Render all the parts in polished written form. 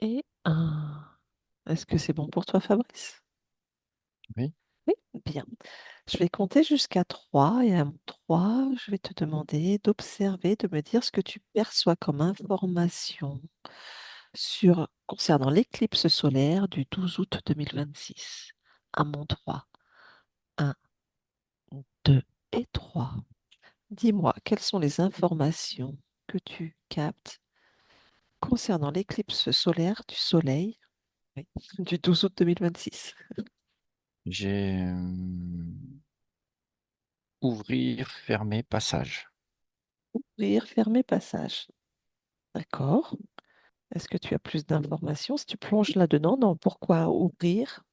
Et un. Est-ce que c'est bon pour toi, Fabrice? Oui, Oui, bien. Je vais compter jusqu'à 3 et à mon 3, je vais te demander d'observer, de me dire ce que tu perçois comme information concernant l'éclipse solaire du 12 août 2026. À mon 3. 1, 2 et 3. Dis-moi, quelles sont les informations que tu captes concernant l'éclipse solaire du Soleil, oui, du 12 août 2026? j'ai ouvrir, fermer, passage. Ouvrir, fermer, passage. D'accord. Est-ce que tu as plus d'informations? Si tu plonges là-dedans, dans pourquoi ouvrir,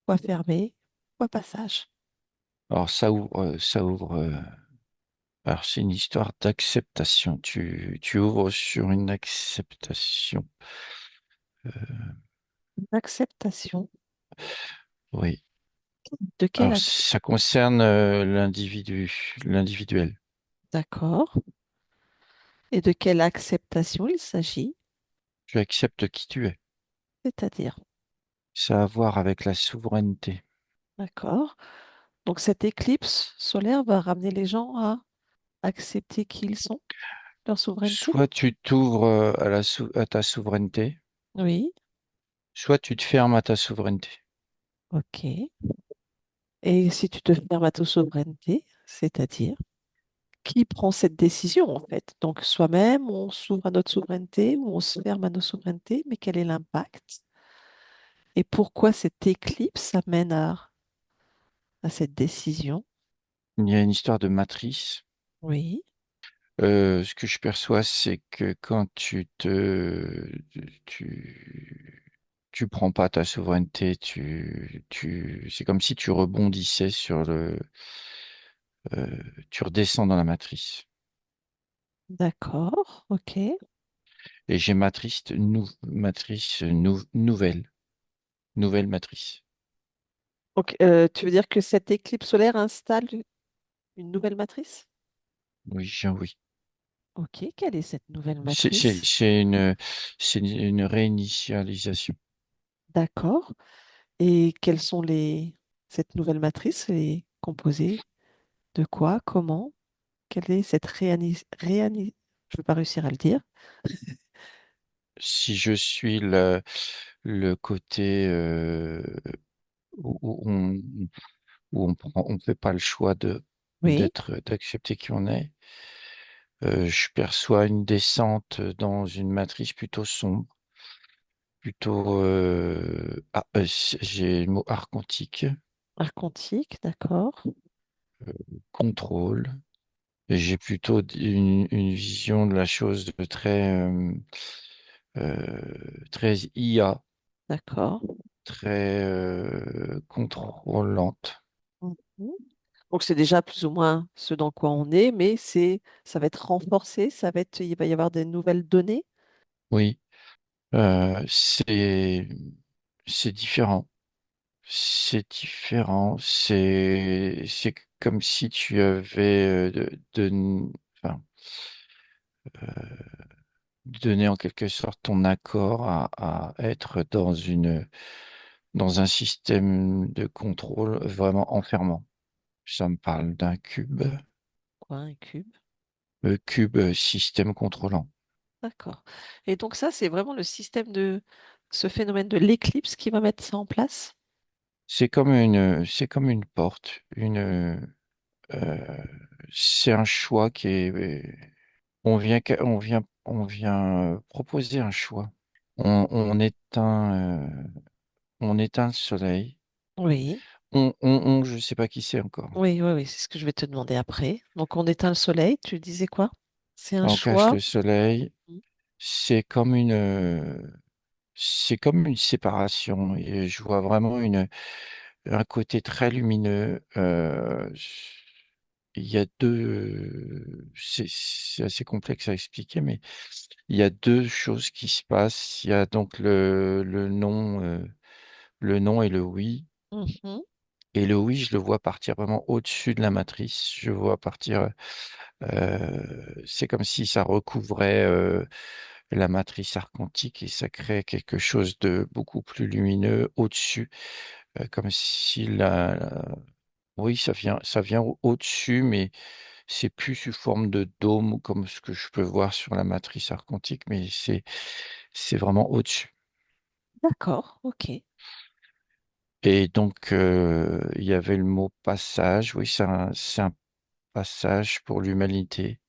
pourquoi fermer, pourquoi passage? Alors ça ouvre. Alors c'est une histoire d'acceptation. Tu ouvres sur une acceptation. Une acceptation. Oui. De quelle Alors ac- ça concerne l'individuel. D'accord. Et de quelle acceptation il s'agit? Tu acceptes qui tu es. C'est-à-dire, Ça a à voir avec la souveraineté. d'accord. Donc cette éclipse solaire va ramener les gens à accepter qui ils sont, leur souveraineté? Soit tu t'ouvres à ta souveraineté, Oui. soit tu te fermes à ta souveraineté. Ok. Et si tu te fermes à ta souveraineté, c'est-à-dire, qui prend cette décision en fait? Donc soi-même, on s'ouvre à notre souveraineté ou on se ferme à nos souverainetés, mais quel est l'impact? Et pourquoi cette éclipse amène à cette décision? Il y a une histoire de matrice. Oui, Ce que je perçois, c'est que quand tu, tu prends pas ta souveraineté, c'est comme si tu rebondissais euh, tu redescends dans la matrice. d'accord, ok. Et j'ai nouvelle matrice. Donc, tu veux dire que cette éclipse solaire installe une nouvelle matrice? Oui. Ok, quelle est cette nouvelle C'est c'est- matrice? c'est une, c'est une réinitialisation. D'accord. Et quelles sont cette nouvelle matrice? Elle est composée de quoi? Comment? Quelle est cette je ne vais pas réussir à le dire. Si je suis le côté où on fait pas le choix Oui, d'accepter qui on est. Je perçois une descente dans une matrice plutôt sombre, plutôt, j'ai le mot archontique, archontique, d'accord. contrôle. Et j'ai plutôt une vision de la chose de très IA, D'accord. très contrôlante. Mhm. Donc c'est déjà plus ou moins ce dans quoi on est, mais ça va être renforcé, il va y avoir des nouvelles données. Oui, c'est différent. C'est différent. C'est comme si tu avais enfin, donné en quelque sorte ton accord à être dans un système de contrôle vraiment enfermant. Ça me parle d'un cube, Quoi, un cube? système contrôlant. D'accord. Et donc ça, c'est vraiment ce phénomène de l'éclipse qui va mettre ça en place? C'est comme une porte, euh, c'est un choix on vient proposer un choix. On éteint le soleil. Oui, Je sais pas qui c'est encore. oui, c'est ce que je vais te demander après. Donc on éteint le soleil, tu disais quoi? C'est un On cache choix. le soleil. Mhm. C'est comme c'est comme une séparation. Et je vois vraiment un côté très lumineux. Il y a c'est assez complexe à expliquer, mais il y a deux choses qui se passent. Il y a donc le non et le oui. Mhm. Et le oui, je le vois partir vraiment au-dessus de la matrice. Je vois partir, c'est comme si ça recouvrait la matrice archontique et ça crée quelque chose de beaucoup plus lumineux au-dessus, comme si oui, ça vient au-dessus, mais c'est plus sous forme de dôme ou comme ce que je peux voir sur la matrice archontique, mais c'est vraiment au-dessus. D'accord, ok. Et donc, il y avait le mot passage. Oui, c'est un passage pour l'humanité.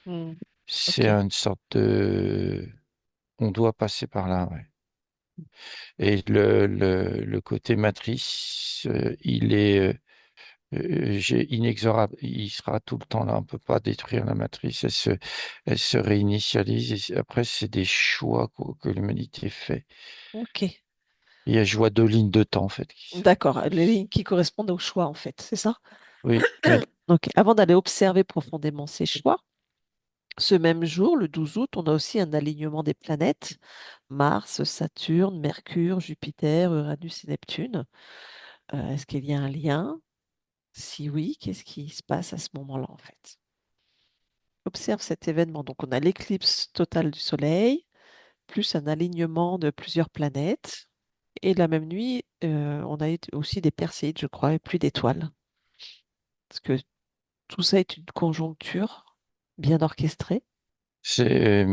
Hmm, C'est ok, une sorte de... On doit passer par là, ouais. Et le côté matrice, il est inexorable. Il sera tout le temps là. On ne peut pas détruire la matrice. Elle se réinitialise. Et après, c'est des choix que l'humanité fait. ok. Il y a, je vois deux lignes de temps, en fait. D'accord, les lignes qui correspondent au choix, en fait, c'est ça? Oui, oui. Donc, avant d'aller observer profondément ces choix, ce même jour, le 12 août, on a aussi un alignement des planètes, Mars, Saturne, Mercure, Jupiter, Uranus et Neptune. Est-ce qu'il y a un lien? Si oui, qu'est-ce qui se passe à ce moment-là, en fait? Observe cet événement. Donc, on a l'éclipse totale du Soleil, plus un alignement de plusieurs planètes. Et la même nuit, on a aussi des perséides, je crois, et plus d'étoiles. Parce que tout ça est une conjoncture bien orchestrée. C'est,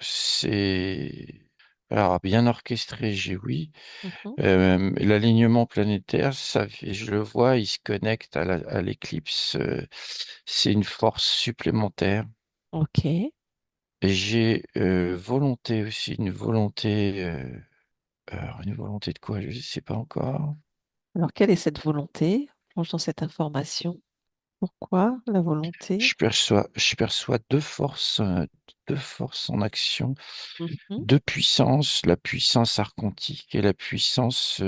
c'est, alors, bien orchestré, j'ai oui. Mhm. L'alignement planétaire, je le vois, il se connecte à l'éclipse. C'est une force supplémentaire. Ok. Et j'ai volonté aussi, une volonté de quoi? Je ne sais pas encore. Alors, quelle est cette volonté? Plonge dans cette information. Pourquoi la volonté? Je perçois deux forces en action, Mhm. deux puissances, la puissance archontique et la puissance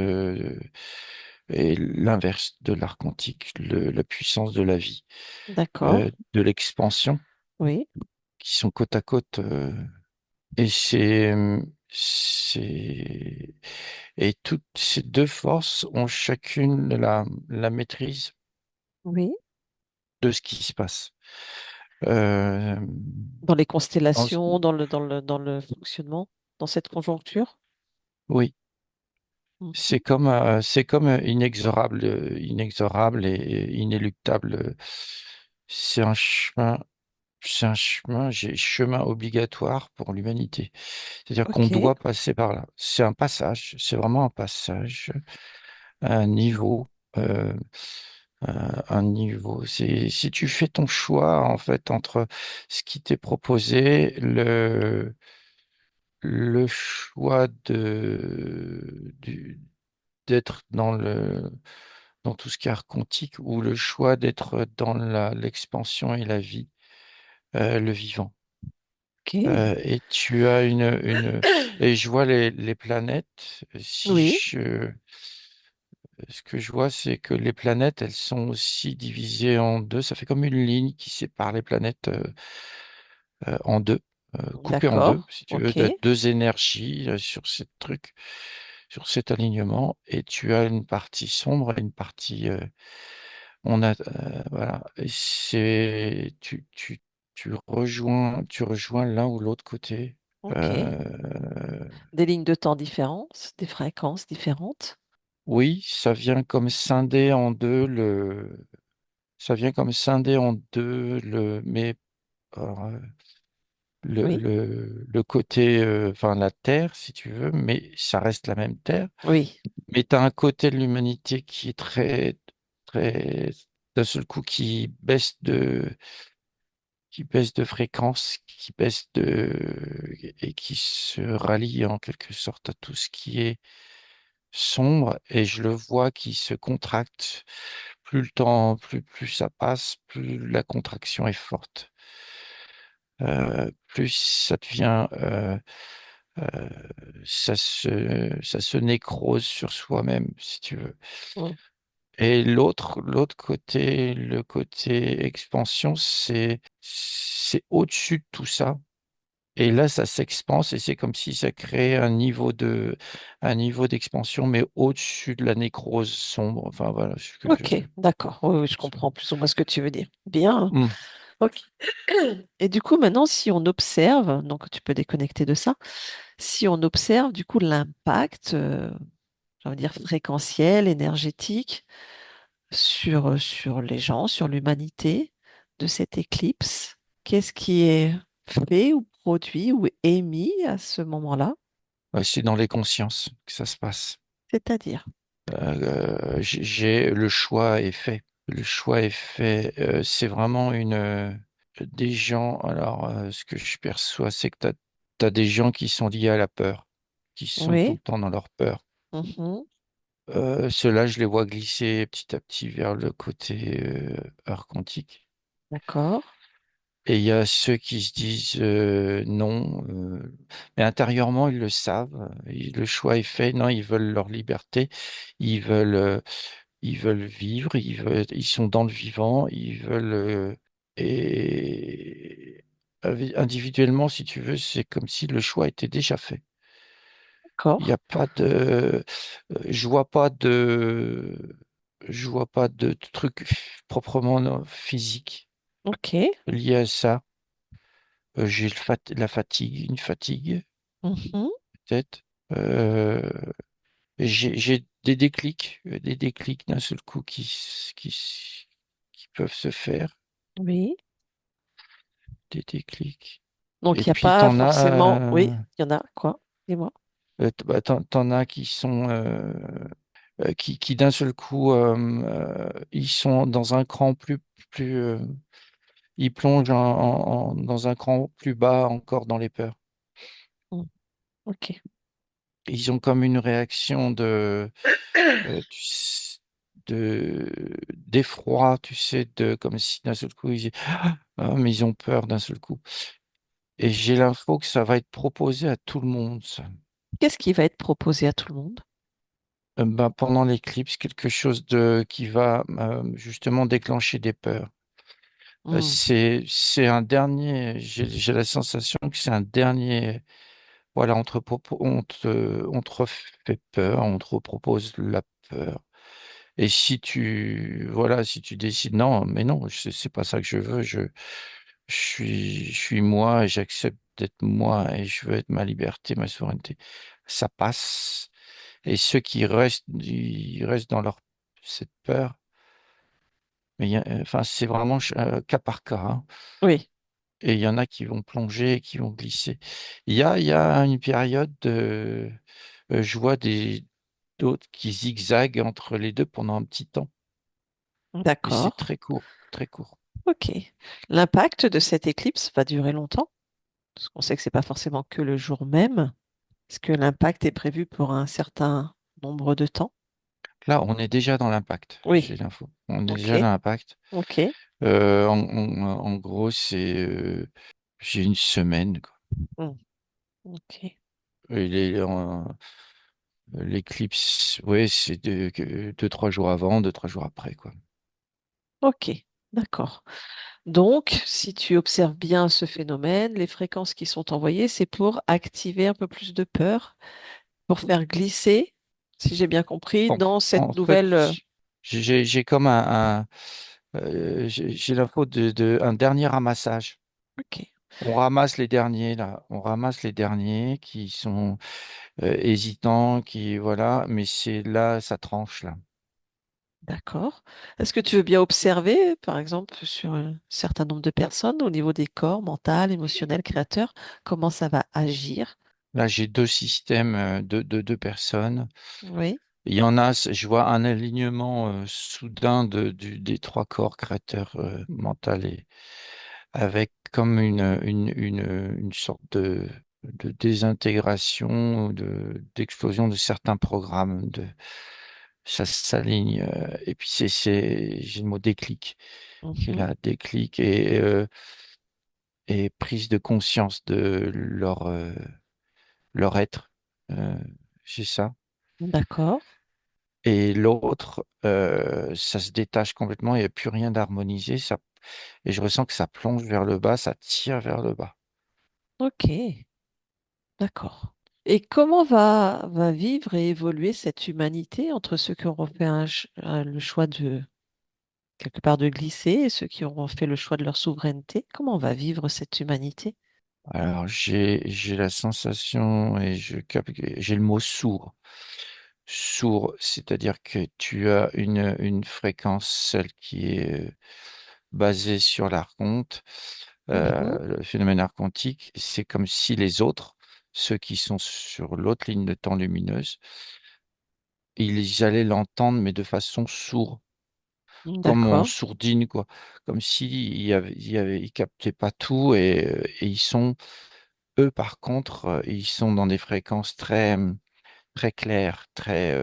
et l'inverse de l'archontique, la puissance de la vie, D'accord. de l'expansion, Oui. qui sont côte à côte. Et c'est, et toutes ces deux forces ont chacune la maîtrise Oui. de ce qui se passe. Euh, Dans les en- constellations, dans le fonctionnement, dans cette conjoncture. oui, Mhm. c'est comme inexorable et inéluctable. C'est un chemin, chemin obligatoire pour l'humanité. C'est-à-dire qu'on Ok. doit passer par là. C'est un passage, c'est vraiment un passage, un niveau. euh, un niveau. C'est si tu fais ton choix en fait entre ce qui t'est proposé, le choix d'être dans tout ce qui est art quantique ou le choix d'être dans l'expansion et la vie, le vivant. Ok. Et tu as et je vois les planètes. Si Oui. je Ce que je vois, c'est que les planètes, elles sont aussi divisées en deux. Ça fait comme une ligne qui sépare les planètes en deux, coupées en deux, D'accord. si tu veux, Ok. de deux énergies sur ce truc, sur cet alignement. Et tu as une partie sombre et une partie. Voilà. Et tu rejoins l'un ou l'autre côté. Ok. Euh, Des lignes de temps différentes, des fréquences différentes. oui, ça vient comme scinder en deux Ça vient comme scinder en deux mais euh, Oui. le côté, enfin la Terre, si tu veux, mais ça reste la même Terre. Oui. Mais tu as un côté de l'humanité qui est très, d'un seul coup, qui baisse de fréquence, et qui se rallie en quelque sorte à tout ce qui est sombre. Et je le vois qui se contracte. Plus le temps, plus ça passe, plus la contraction est forte. Plus ça devient, euh, ça se nécrose sur soi-même, si tu veux. Mm. Et l'autre côté, le côté expansion, c'est au-dessus de tout ça. Et là, ça s'expanse et c'est comme si ça créait un niveau d'expansion, mais au-dessus de la nécrose sombre. Enfin, voilà ce que je. Ok. D'accord. Oui, oui, je comprends plus ou moins ce que tu veux dire. Bien. Hmm. Ok. Et du coup, maintenant, si on observe, donc tu peux déconnecter de ça, si on observe du coup l'impact, j'ai envie de dire fréquentiel, énergétique, sur les gens, sur l'humanité de cette éclipse, qu'est-ce qui est fait ou produit ou émis à ce moment-là? Ouais, c'est dans les consciences que ça se passe. C'est-à-dire, Le choix est fait. Le choix est fait. C'est vraiment des gens. Alors, ce que je perçois, c'est que t'as des gens qui sont liés à la peur, qui sont tout le oui, temps dans leur peur. mhm, Ceux-là, je les vois glisser petit à petit vers le côté art quantique. d'accord, Et il y a ceux qui se disent non, mais intérieurement, ils le savent. Le choix est fait. Non, ils veulent leur liberté. Ils veulent, euh, ils veulent vivre. Ils sont dans le vivant. Ils veulent. Et individuellement, si tu veux, c'est comme si le choix était déjà fait. Il n'y d'accord, a pas de. Je vois pas de. Je vois pas de truc proprement non, physique ok, lié à ça. J'ai la fatigue, une fatigue, mhm, peut-être. Euh, j'ai des déclics d'un seul coup qui peuvent se faire, oui. des déclics. Donc, Et il n'y a puis, pas forcément, oui, il y en a, quoi, dis-moi. t'en as qui sont, qui d'un seul coup, ils sont dans un cran plus, ils plongent dans un cran plus bas encore dans les peurs. Mm, ok, Ils ont comme une réaction de d'effroi, tu sais, comme si d'un seul coup ils disaient, ah, mais ils ont peur d'un seul coup. Et j'ai l'info que ça va être proposé à tout le monde, ça. qu'est-ce qui va être proposé à tout le monde? Ben, pendant l'éclipse, quelque chose qui va justement déclencher des peurs. Mm, C'est un dernier, j'ai la sensation que c'est un dernier, voilà, on te refait peur, on te repropose la peur. Et si voilà, si tu décides, non, mais non, c'est pas ça que je veux, je suis moi et j'accepte d'être moi et je veux être ma liberté, ma souveraineté. Ça passe. Et ceux qui restent, ils restent dans cette peur. Mais enfin, c'est vraiment cas par cas, hein. oui, Et il y en a qui vont plonger, qui vont glisser. Il y a une période je vois d'autres qui zigzaguent entre les deux pendant un petit temps. Mais c'est d'accord, très court, très court. ok. L'impact de cette éclipse va durer longtemps, parce qu'on sait que c'est pas forcément que le jour même. Est-ce que l'impact est prévu pour un certain nombre de temps? Là, on est déjà dans l'impact, j'ai Oui, l'info. On est déjà ok, dans l'impact. ok, En gros, j'ai une semaine, quoi. mm, ok, Et l'éclipse, ouais, c'est deux, trois jours avant, deux, trois jours après, quoi. ok, d'accord. Donc, si tu observes bien ce phénomène, les fréquences qui sont envoyées, c'est pour activer un peu plus de peur, pour faire glisser, si j'ai bien compris, dans cette En fait, nouvelle. j'ai comme j'ai l'info un dernier ramassage. Ok, On ramasse les derniers, là. On ramasse les derniers qui sont hésitants, qui, voilà, mais c'est là, ça tranche, là. d'accord. Est-ce que tu veux bien observer, par exemple, sur un certain nombre de personnes, au niveau des corps, mental, émotionnel, créateur, comment ça va agir? Là, j'ai deux systèmes de deux personnes. Oui, Il y en a, je vois un alignement soudain des trois corps créateurs mental et avec comme une sorte de désintégration ou d'explosion de certains programmes. Ça s'aligne. Et puis j'ai le mot déclic qui est mhm, là, déclic et prise de conscience de leur être. Euh, j'ai ça. d'accord. Et l'autre, ça se détache complètement, il n'y a plus rien d'harmonisé, et je ressens que ça plonge vers le bas, ça tire vers le bas. Ok, d'accord. Et comment va vivre et évoluer cette humanité entre ceux qui auront fait le choix quelque part de glisser, et ceux qui auront fait le choix de leur souveraineté, comment on va vivre cette humanité? Alors, j'ai la sensation et j'ai le mot sourd. Sourd, c'est-à-dire que tu as une fréquence, celle qui est basée sur l'archonte, Mhm. le phénomène archontique. C'est comme si les autres, ceux qui sont sur l'autre ligne de temps lumineuse, ils allaient l'entendre, mais de façon sourde, comme en D'accord. sourdine, quoi. Comme ils captaient pas tout et ils sont, eux, par contre, ils sont dans des fréquences très claires, très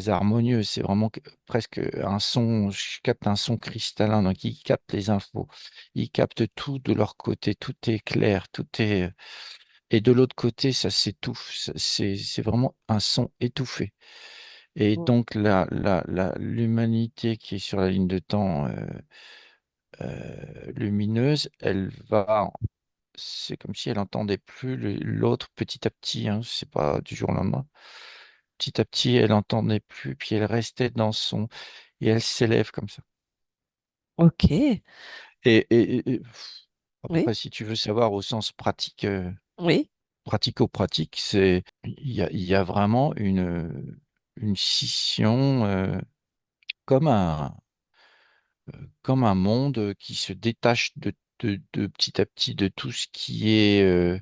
harmonieuses. C'est vraiment presque un son, je capte un son cristallin, donc ils captent les infos. Ils captent tout de leur côté, tout est clair, tout est, et de l'autre côté, ça s'étouffe. C'est vraiment un son étouffé. Et Mm. donc, l'humanité qui est sur la ligne de temps lumineuse, c'est comme si elle entendait plus l'autre petit à petit, hein, c'est pas du jour au lendemain. Petit à petit, elle entendait plus, puis elle restait dans et elle s'élève comme ça. Ok. Et Oui, après, si tu veux savoir au sens pratique, oui, pratico-pratique, il y a vraiment une scission, comme comme un monde qui se détache de petit à petit de tout ce qui est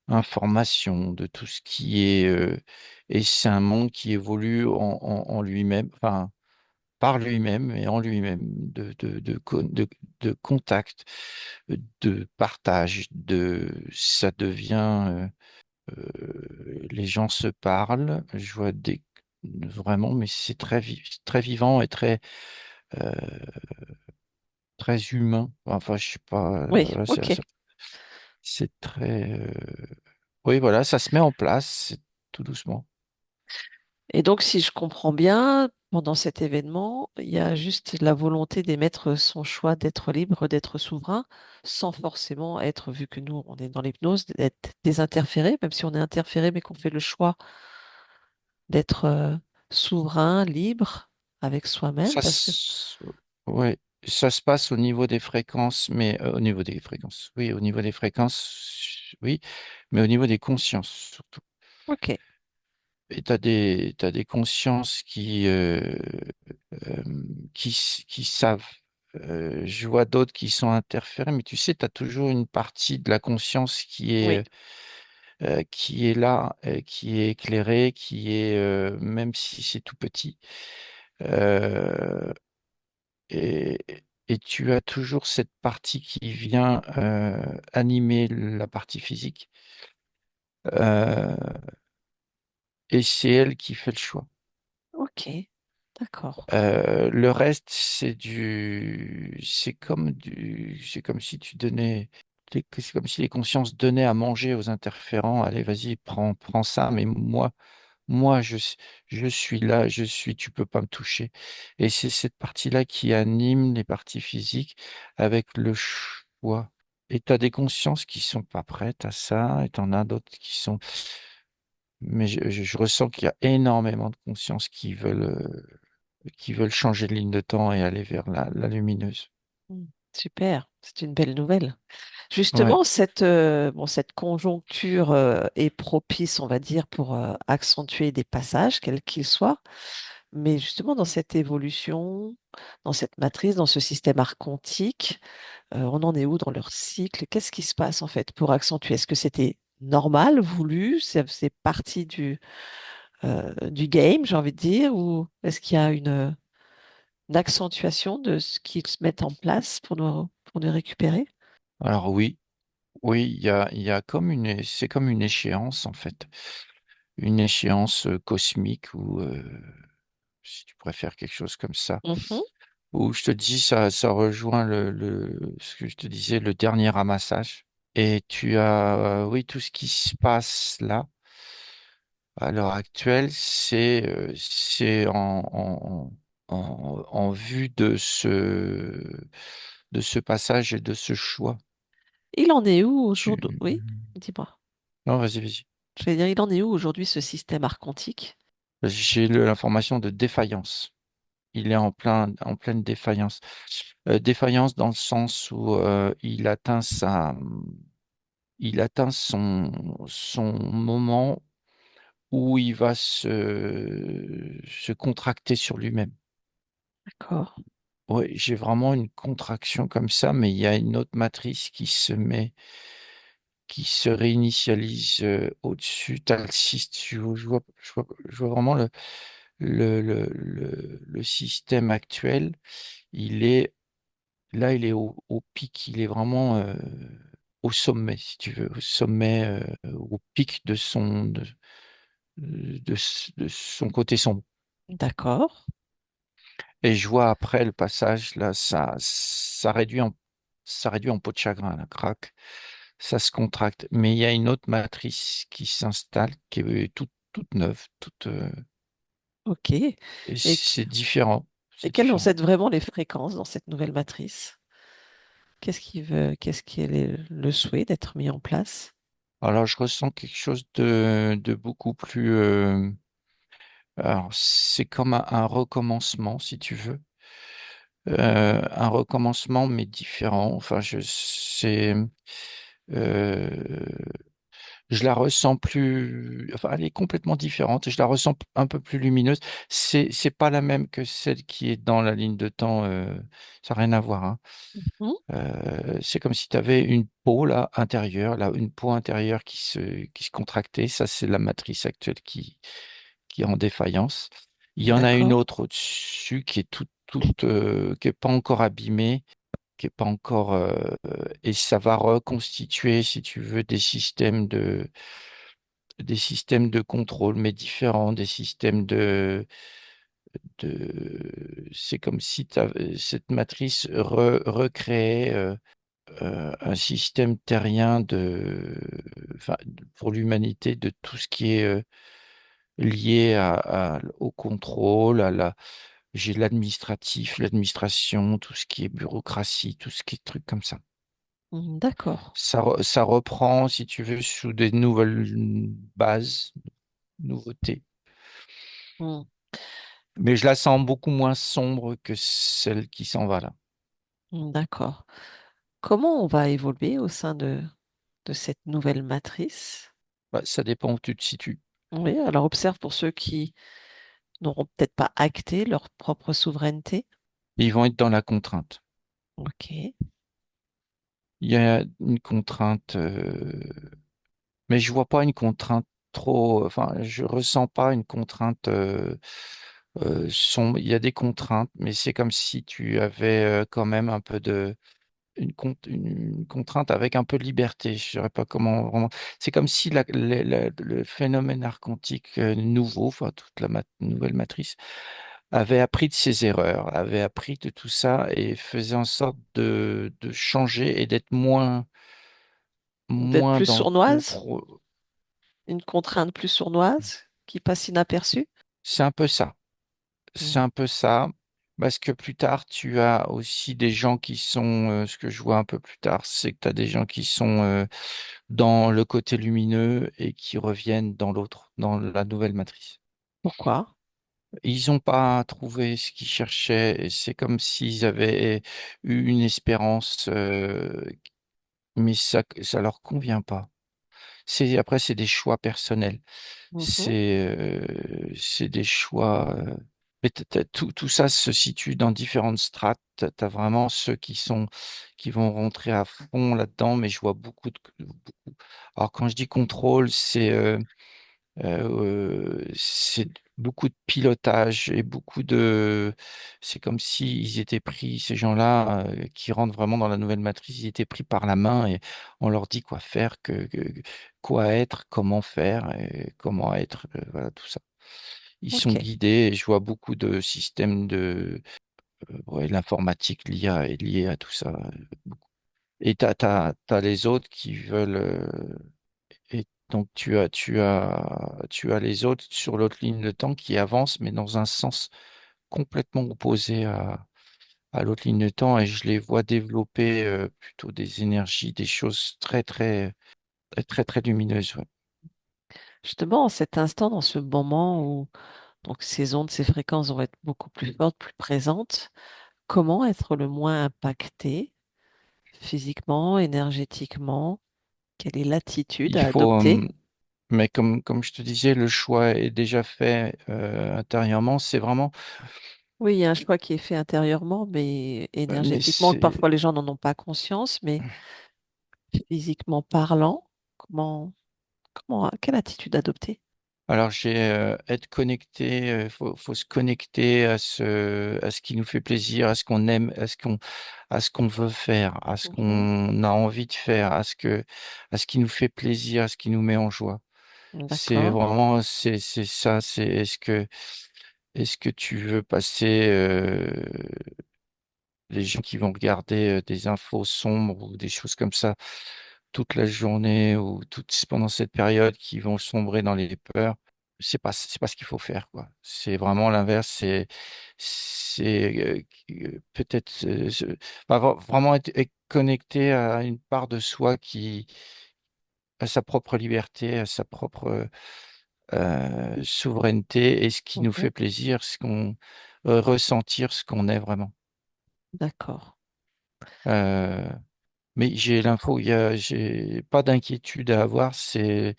information, de tout ce qui est... et c'est un monde qui évolue en lui-même, enfin, par lui-même et en lui-même, de contact, de partage, ça devient... les gens se parlent, je vois vraiment, mais c'est très vivant et euh, très humain. Enfin, je sais pas, oui, voilà, ok. c'est très, oui, voilà, ça se met en place, tout doucement. Et donc, si je comprends bien, pendant cet événement, il y a juste la volonté d'émettre son choix d'être libre, d'être souverain, sans forcément être, vu que nous, on est dans l'hypnose, d'être désinterféré, même si on est interféré, mais qu'on fait le choix d'être souverain, libre avec soi-même, Ça, parce que... ouais, ça se passe au niveau des fréquences, mais au niveau des fréquences, oui, au niveau des fréquences, oui, mais au niveau des consciences surtout. Ok, Et t'as des consciences euh, qui savent. Je vois d'autres qui sont interférés, mais tu sais, tu as toujours une partie de la conscience oui, qui est là, qui est éclairée, même si c'est tout petit. Euh, et, et tu as toujours cette partie qui vient animer la partie physique. Euh, et c'est elle qui fait le choix. ok, d'accord. Le reste, c'est comme si c'est comme si les consciences donnaient à manger aux interférents. Allez, vas-y, prends ça. Mais moi, je suis là, tu peux pas me toucher. Et c'est cette partie-là qui anime les parties physiques avec le choix. Et tu as des consciences qui sont pas prêtes à ça, et tu en as d'autres qui sont. Mais je ressens qu'il y a énormément de consciences qui veulent changer de ligne de temps et aller vers la lumineuse. Hmm, super, c'est une belle nouvelle. Ouais. Justement, bon, cette conjoncture est propice, on va dire, pour accentuer des passages, quels qu'ils soient. Mais justement, dans cette évolution, dans cette matrice, dans ce système archontique, on en est où dans leur cycle? Qu'est-ce qui se passe en fait pour accentuer? Est-ce que c'était normal, voulu, c'est partie du game, j'ai envie de dire, ou est-ce qu'il y a une accentuation de ce qu'ils se mettent en place pour nous récupérer? Alors oui, oui, il y a c'est comme une échéance en fait, une échéance cosmique ou si tu préfères quelque chose comme ça, Mhm. où je te dis ça rejoint ce que je te disais, le dernier ramassage. Et tu as, oui, tout ce qui se passe là, à l'heure actuelle, c'est en vue de ce passage et de ce choix. Il en est où Tu... aujourd'hui? Oui, dis-moi. Non, vas-y, vas-y. Je vais dire, il en est où aujourd'hui ce système archontique? J'ai l'information de défaillance. il est en pleine défaillance. Défaillance dans le sens où il atteint son moment où il va se contracter sur lui-même. D'accord. Oui, j'ai vraiment une contraction comme ça, mais il y a une autre matrice qui se réinitialise au-dessus. T'as le je vois vraiment le système actuel. Il est Là, il est au pic, il est vraiment au sommet, si tu veux, au sommet, au pic de son côté sombre. D'accord. Et je vois après le passage, là, ça réduit en peau de chagrin, là, crac, ça se contracte. Mais il y a une autre matrice qui s'installe, qui est toute neuve, OK. et Et, c'est différent, et c'est quelles vont différent. être vraiment les fréquences dans cette nouvelle matrice? Qu'est-ce qui est le souhait d'être mis en place? Alors, je ressens quelque chose de beaucoup plus, alors, c'est comme un recommencement, si tu veux. Un recommencement, mais différent. Enfin, euh, je la ressens plus, enfin, elle est complètement différente. Je la ressens un peu plus lumineuse. C'est pas la même que celle qui est dans la ligne de temps. Ça n'a rien à voir, hein. Mhm. C'est comme si tu avais une peau là intérieure, là, une peau intérieure qui se contractait. Ça, c'est la matrice actuelle qui est en défaillance. Il y en a une D'accord. autre au-dessus qui est qui est pas encore abîmée, qui est pas encore, et ça va reconstituer, si tu veux, des systèmes de contrôle, mais différents, des systèmes c'est comme si cette matrice recréait un système terrien enfin, pour l'humanité de tout ce qui est lié au contrôle, j'ai l'administratif, l'administration, tout ce qui est bureaucratie, tout ce qui est trucs comme ça. D'accord. Ça reprend, si tu veux, sous des nouvelles bases, nouveautés. Mm. Mais je la sens beaucoup moins sombre que celle qui s'en va là. D'accord. Comment on va évoluer au sein de cette nouvelle matrice? Bah, ça dépend où tu te situes. Oui, alors observe pour ceux qui n'auront peut-être pas acté leur propre souveraineté. Ils vont être dans la contrainte. OK. Il y a une contrainte, mais je vois pas une contrainte trop. Enfin, je ressens pas une contrainte sombre. Il y a des contraintes, mais c'est comme si tu avais quand même un peu une contrainte avec un peu de liberté. Je ne saurais pas comment vraiment. C'est comme si le phénomène archontique nouveau, enfin toute nouvelle matrice, avait appris de ses erreurs, avait appris de tout ça et faisait en sorte de changer et d'être D'être moins plus dans le sournoise, contrôle. une contrainte plus sournoise qui passe inaperçue. C'est un peu ça. C'est Mhm. un peu ça. Parce que plus tard, tu as aussi des gens qui sont, ce que je vois un peu plus tard, c'est que tu as des gens qui sont dans le côté lumineux et qui reviennent dans l'autre, dans la nouvelle matrice. Pourquoi? Ils n'ont pas trouvé ce qu'ils cherchaient et c'est comme s'ils avaient eu une espérance, mais ça leur convient pas. Après, c'est des choix personnels. Mhm. C'est des choix. Mais tout ça se situe dans différentes strates. Tu as vraiment ceux qui vont rentrer à fond là-dedans, mais je vois beaucoup. Alors, quand je dis contrôle, c'est beaucoup de pilotage et c'est comme s'ils étaient pris, ces gens-là qui rentrent vraiment dans la nouvelle matrice, ils étaient pris par la main et on leur dit quoi faire, quoi être, comment faire, et comment être, voilà, tout ça. Ils sont OK. guidés et je vois beaucoup de systèmes ouais, l'informatique, l'IA est liée à tout ça. Beaucoup. Et t'as les autres qui veulent, et donc, tu as les autres sur l'autre ligne de temps qui avancent, mais dans un sens complètement opposé à l'autre ligne de temps. Et je les vois développer plutôt des énergies, des choses très lumineuses. Ouais. Justement, en cet instant, dans ce moment où Donc ces ondes, ces fréquences vont être beaucoup plus fortes, plus présentes. Comment être le moins impacté physiquement, énergétiquement? Quelle est l'attitude Il à faut, adopter? mais comme je te disais, le choix est déjà fait intérieurement. C'est vraiment, Oui, il y a un choix qui est fait intérieurement, mais mais énergétiquement, c'est, parfois les gens n'en ont pas conscience, mais physiquement parlant, quelle attitude adopter? alors j'ai être connecté, faut se connecter à ce qui nous fait plaisir, à ce qu'on aime, à ce qu'on veut faire, à ce Mhm. qu'on a envie de faire, à ce qui nous fait plaisir, à ce qui nous met en joie. C'est D'accord. vraiment, c'est ça, c'est est-ce que tu veux passer les gens qui vont regarder des infos sombres ou des choses comme ça toute la journée ou pendant cette période qui vont sombrer dans les peurs, c'est pas ce qu'il faut faire, quoi. C'est vraiment l'inverse, peut-être vraiment être connecté à une part de soi à sa propre liberté, à sa propre souveraineté et ce qui nous Mhm. fait plaisir, ressentir ce qu'on est vraiment. D'accord. Euh, mais j'ai pas d'inquiétude à avoir. C'est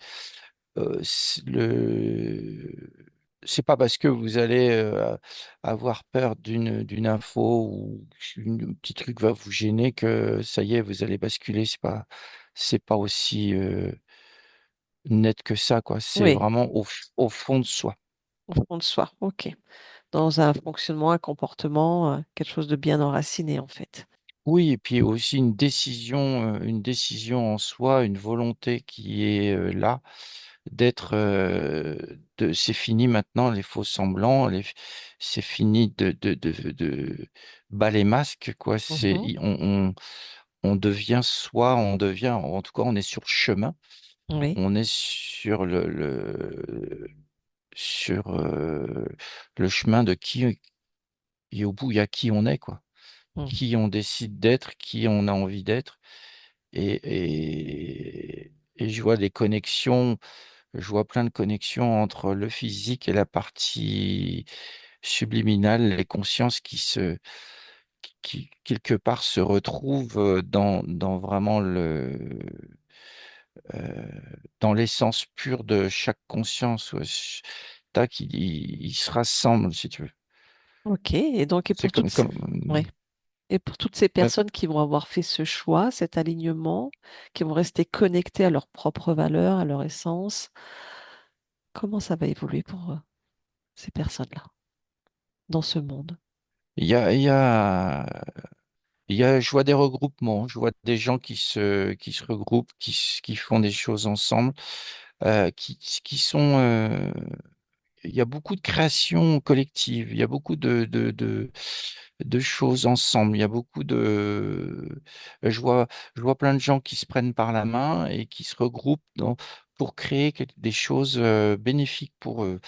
pas parce que vous allez avoir peur d'une info ou qu'un petit truc va vous gêner que ça y est, vous allez basculer. C'est pas aussi net que ça, quoi. C'est Oui, vraiment au fond de soi. au fond de soi. OK. Dans un fonctionnement, un comportement, quelque chose de bien enraciné, en fait. Oui, et puis aussi une décision en soi, une volonté qui est là, c'est fini maintenant les faux semblants, c'est fini de bas les masques, quoi. Mhm. On devient soi, en tout cas, on est sur le chemin, Oui. on est sur le chemin de et au bout, il y a qui on est, quoi. Mm. Qui on décide d'être, qui on a envie d'être. Et je vois des connexions, je vois plein de connexions entre le physique et la partie subliminale, les consciences qui quelque part se retrouvent dans vraiment euh, dans l'essence pure de chaque conscience. Ouais. Tac, ils se rassemblent, si tu veux. OK. Et donc, C'est comme, ouais. Et pour toutes ces euh, personnes qui vont avoir fait ce choix, cet alignement, qui vont rester connectées à leurs propres valeurs, à leur essence, comment ça va évoluer pour ces personnes-là dans ce monde? il y a, il y a je vois des regroupements, je vois des gens qui se regroupent, qui font des choses ensemble, qui sont, il y a beaucoup de créations collectives, il y a beaucoup de choses ensemble, il y a beaucoup je vois plein de gens qui se prennent par la main et qui se regroupent pour créer des choses bénéfiques pour eux.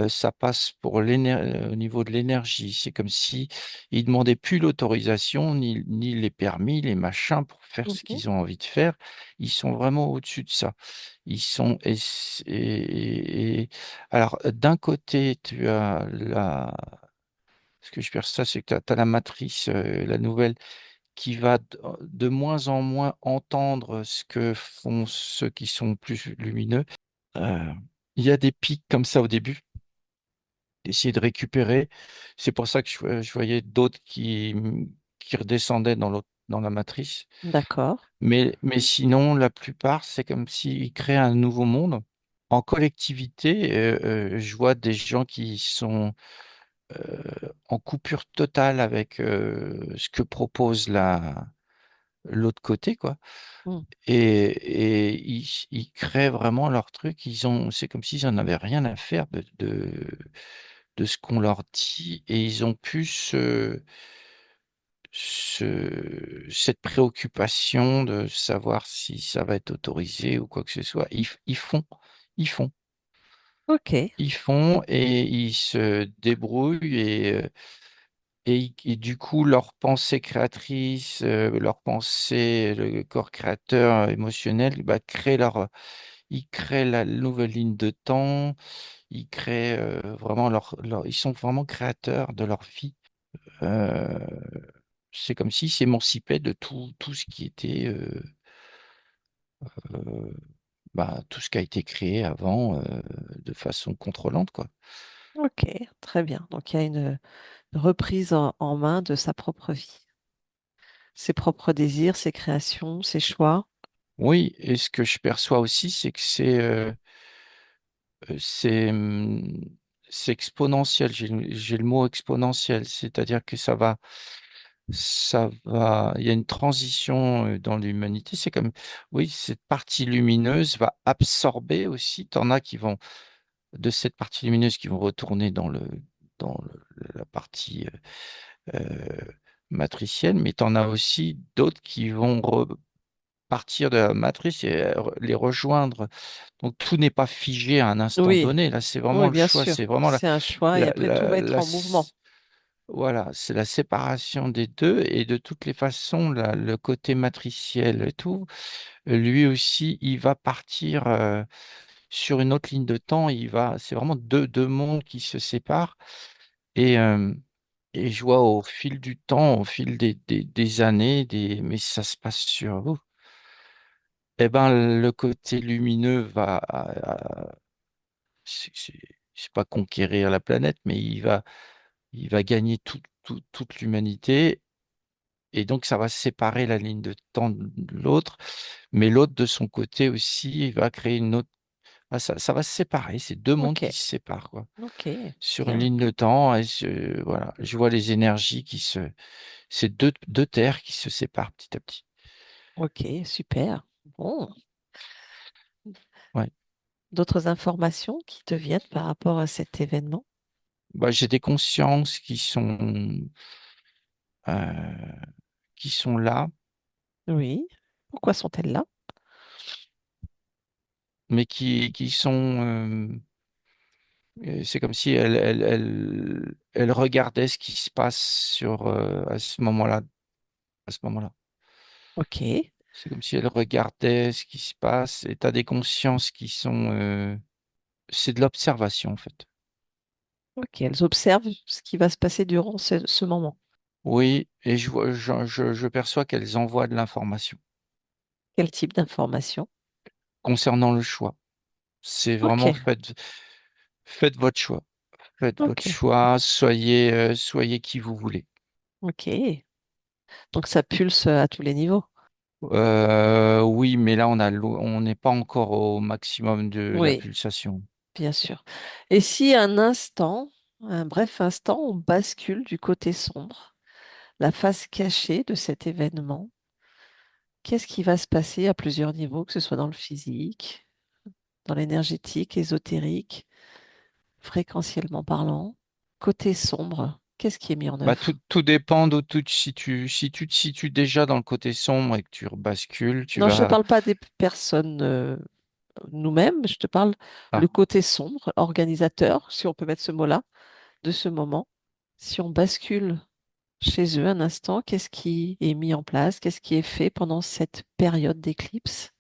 Ça passe au niveau de l'énergie. C'est comme si ils demandaient plus l'autorisation, ni les permis, les machins pour faire ce Mhm. qu'ils ont envie de faire. Ils sont vraiment au-dessus de ça. Ils sont et- alors d'un côté, tu as ce que je perçois, c'est que tu as la matrice, la nouvelle, qui va de moins en moins entendre ce que font ceux qui sont plus lumineux. Euh, il y a des pics comme ça au début, d'essayer de récupérer. C'est pour ça que je voyais d'autres qui redescendaient dans la matrice. D'accord. Mais sinon, la plupart, c'est comme s'ils créent un nouveau monde. En collectivité, je vois des gens qui sont en coupure totale avec ce que propose l'autre côté, quoi. Mm. Ils créent vraiment leur truc. C'est comme s'ils en avaient rien à faire de ce qu'on leur dit et ils ont plus cette préoccupation de savoir si ça va être autorisé ou quoi que ce soit. Ils font, OK. ils font et ils se débrouillent et du coup, leur pensée créatrice, leur pensée, le corps créateur émotionnel, bah, ils créent la nouvelle ligne de temps, Ils créent vraiment ils sont vraiment créateurs de leur vie. Euh, c'est comme s'ils s'émancipaient de tout ce qui était, euh, tout ce qui a été créé avant de façon contrôlante, quoi. Ok, très bien. Donc il y a une reprise en main de sa propre vie, ses propres désirs, ses créations, ses choix. Oui, et ce que je perçois aussi, c'est que c'est c'est exponentiel. J'ai le mot exponentiel, c'est-à-dire que il y a une transition dans l'humanité. C'est comme, oui, cette partie lumineuse va absorber aussi. T'en as qui vont, de cette partie lumineuse, qui vont retourner la partie matricielle, mais t'en as aussi d'autres qui vont repartir de la matrice et les rejoindre. Donc tout n'est pas figé à un instant Oui, donné. Là, c'est vraiment oui, le bien choix. sûr. C'est vraiment C'est un choix et la, après tout la, va être la- en mouvement. voilà, c'est la séparation des deux et de toutes les façons, le côté matriciel et tout, lui aussi, il va partir sur une autre ligne de temps. C'est vraiment deux mondes qui se séparent et, euh, et je vois au fil du temps, au fil des années, mais ça se passe sur vous. Eh ben, le côté lumineux c'est pas conquérir la planète, mais il va gagner toute l'humanité. Et donc, ça va séparer la ligne de temps de l'autre, mais l'autre, de son côté aussi, il va créer une autre. Ça va se séparer, c'est deux mondes Ok, qui se séparent, quoi. ok, Sur une bien. ligne de temps, voilà, je vois les énergies c'est deux terres qui se séparent petit à petit. Ok, super. Bon, Ouais. d'autres informations qui te viennent par rapport à cet événement? J'ai des consciences euh, qui sont là, Oui. Pourquoi sont-elles là? mais qui sont, c'est comme si elles regardaient ce qui se passe à ce moment-là, à ce moment-là. Ok, C'est comme si elles regardaient ce qui se passe et tu as des consciences c'est de l'observation, en fait. ok. Elles observent ce qui va se passer durant ce moment. Oui, et je perçois qu'elles envoient de l'information Quel type d'information? concernant le choix. C'est Ok, vraiment faites votre choix. Faites votre ok, choix, soyez qui vous voulez. ok. Donc ça pulse à tous les niveaux. Oui, mais là, on n'est pas encore au maximum de la Oui, pulsation. bien sûr. Et si un instant, un bref instant, on bascule du côté sombre, la face cachée de cet événement, qu'est-ce qui va se passer à plusieurs niveaux, que ce soit dans le physique, dans l'énergétique, ésotérique, fréquentiellement parlant? Côté sombre, qu'est-ce qui est mis en œuvre? Tout dépend si tu te situes déjà dans le côté sombre et que tu rebascules, tu Non, je ne vas. parle pas des personnes nous-mêmes, je te parle le Ah, côté sombre, organisateur, si on peut mettre ce mot-là, de ce moment. Si on bascule chez eux un instant, qu'est-ce qui est mis en place? Qu'est-ce qui est fait pendant cette période d'éclipse?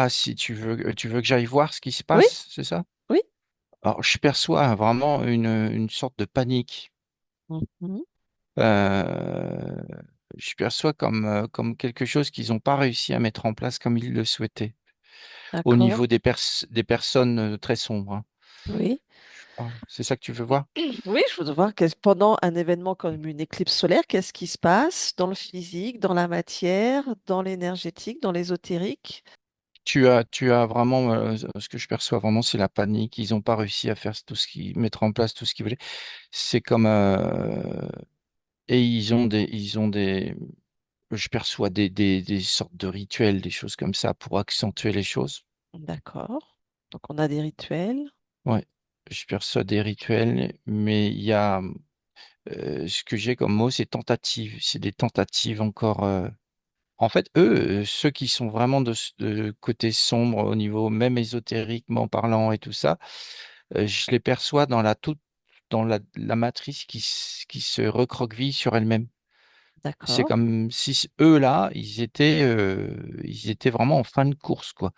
si tu veux que j'aille voir ce qui se Oui, passe, c'est ça? oui. Alors, je perçois vraiment une sorte de panique. Mhm. Euh, je perçois comme quelque chose qu'ils n'ont pas réussi à mettre en place comme ils le souhaitaient, au D'accord. niveau des personnes très sombres, hein. Oui. C'est ça que tu veux voir? Oui, je voudrais voir pendant un événement comme une éclipse solaire, qu'est-ce qui se passe dans le physique, dans la matière, dans l'énergétique, dans l'ésotérique? Tu as vraiment, ce que je perçois vraiment, c'est la panique. Ils n'ont pas réussi à faire mettre en place tout ce qu'ils voulaient. C'est comme, et je perçois des sortes de rituels, des choses comme ça pour accentuer les choses. D'accord. Donc on a des rituels. Ouais, je perçois des rituels, mais il y a, ce que j'ai comme mot, c'est tentative. C'est des tentatives encore. En fait, eux, ceux qui sont vraiment de côté sombre au niveau même ésotériquement parlant et tout ça, je les perçois dans la matrice qui se recroqueville sur elle-même. C'est D'accord. comme si eux là, ils étaient vraiment en fin de course, quoi.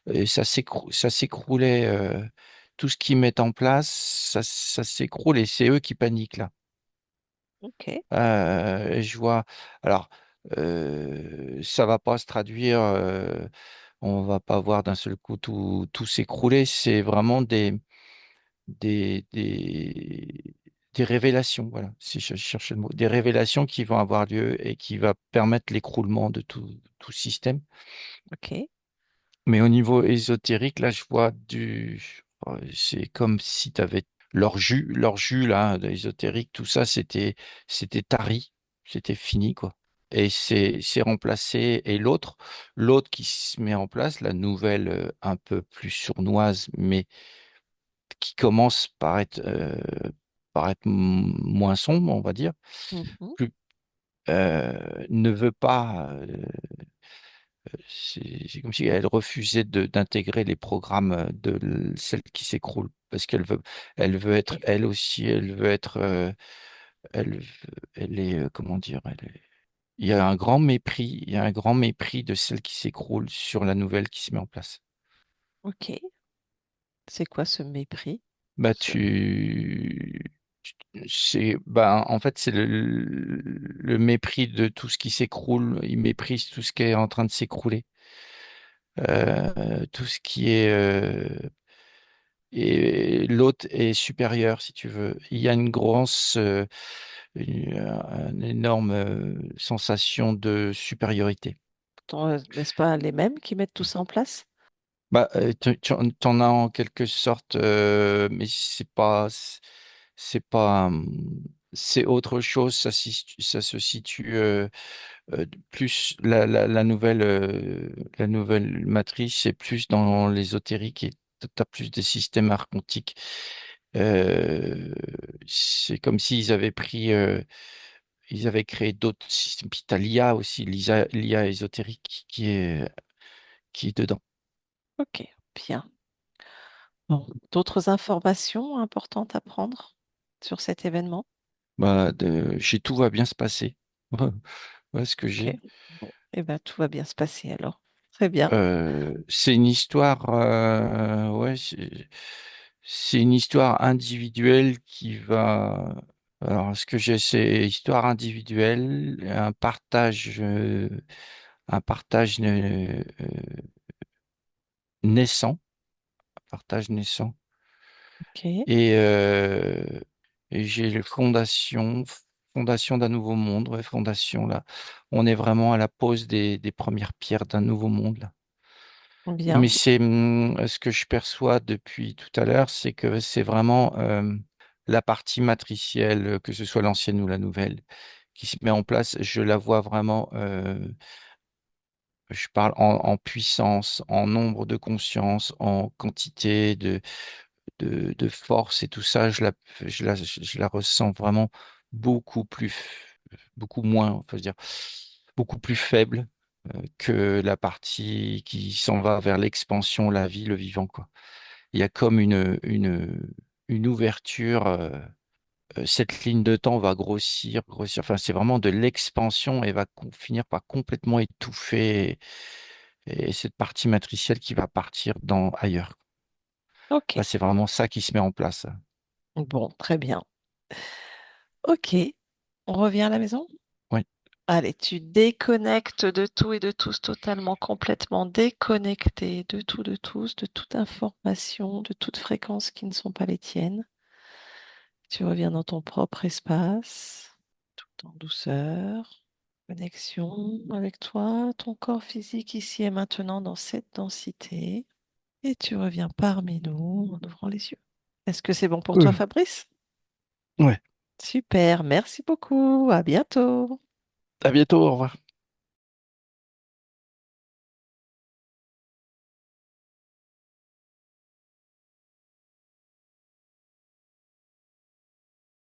Et ça s'écroulait tout ce qu'ils mettent en place, ça s'écroule et c'est eux qui paniquent là. Ok. Et je vois, alors, ça va pas se traduire, on va pas voir d'un seul coup tout s'écrouler. C'est vraiment des, des, des révélations, voilà, si je cherchais le mot, des révélations qui vont avoir lieu et qui va permettre l'écroulement de tout système. Ok. Mais au niveau ésotérique, là, je vois c'est comme si tu avais leur jus là, ésotérique, tout ça, c'était tari, c'était fini, quoi. Et c'est remplacé. Et l'autre qui se met en place, la nouvelle un peu plus sournoise, mais qui commence par être moins sombre, on va dire, Mhm. plus, ne veut pas. C'est comme si elle refusait d'intégrer les programmes celle qui s'écroule parce elle veut être elle aussi, elle veut être, elle, elle est, comment dire, il y a un grand mépris, il y a un grand mépris de celle qui s'écroule sur la nouvelle qui se met en place. Ok. C'est quoi ce mépris? Bah, Ce- en fait, c'est le mépris de tout ce qui s'écroule. Il méprise tout ce qui est en train de s'écrouler. Tout ce qui est, et l'autre est supérieur, si tu veux. Il y a une énorme sensation de supériorité. N'est-ce pas les mêmes qui mettent tout ça en place? Bah, t'en as en quelque sorte, mais c'est pas, c'est autre chose. Ça se situe plus la nouvelle matrice, c'est plus dans l'ésotérique et tu as plus des systèmes archontiques. Euh, c'est comme s'ils avaient ils avaient créé d'autres systèmes. Puis t'as l'IA aussi, l'IA ésotérique qui est dedans. Ok, bien. Bon. D'autres informations importantes à prendre sur cet événement? Bah, chez tout va bien se passer. Voilà ce que Ok. j'ai. Bon. Eh bien, tout va bien se passer alors. Très bien. C'est une histoire, ouais, c'est une histoire individuelle qui va. Alors, ce que j'ai, c'est histoire individuelle, un partage naissant, un partage naissant, Ok. et, euh, et j'ai les fondation d'un nouveau monde, ouais, fondation là. On est vraiment à la pose des premières pierres d'un nouveau monde là. Mais Bien. ce que je perçois depuis tout à l'heure, c'est que c'est vraiment la partie matricielle, que ce soit l'ancienne ou la nouvelle, qui se met en place. Je la vois vraiment, je parle en puissance, en nombre de conscience, en quantité de force et tout ça. Je la ressens vraiment beaucoup plus, beaucoup moins, on peut dire, beaucoup plus faible que la partie qui s'en va vers l'expansion, la vie, le vivant, quoi. Il y a comme une ouverture. Cette ligne de temps va grossir, grossir. Enfin, c'est vraiment de l'expansion et va finir par complètement étouffer et cette partie matricielle qui va partir dans ailleurs. Ok. Là, c'est vraiment ça qui se met en place. Bon, très bien. Ok. On revient à la maison? Oui. Allez, tu déconnectes de tout et de tous, totalement, complètement déconnecté de tout, de tous, de toute information, de toute fréquence qui ne sont pas les tiennes. Tu reviens dans ton propre espace, tout en douceur, connexion avec toi, ton corps physique ici et maintenant dans cette densité. Et tu reviens parmi nous en ouvrant les yeux. Est-ce que c'est bon pour toi, Fabrice? Ouais. Super, merci beaucoup. À bientôt. À bientôt, au revoir.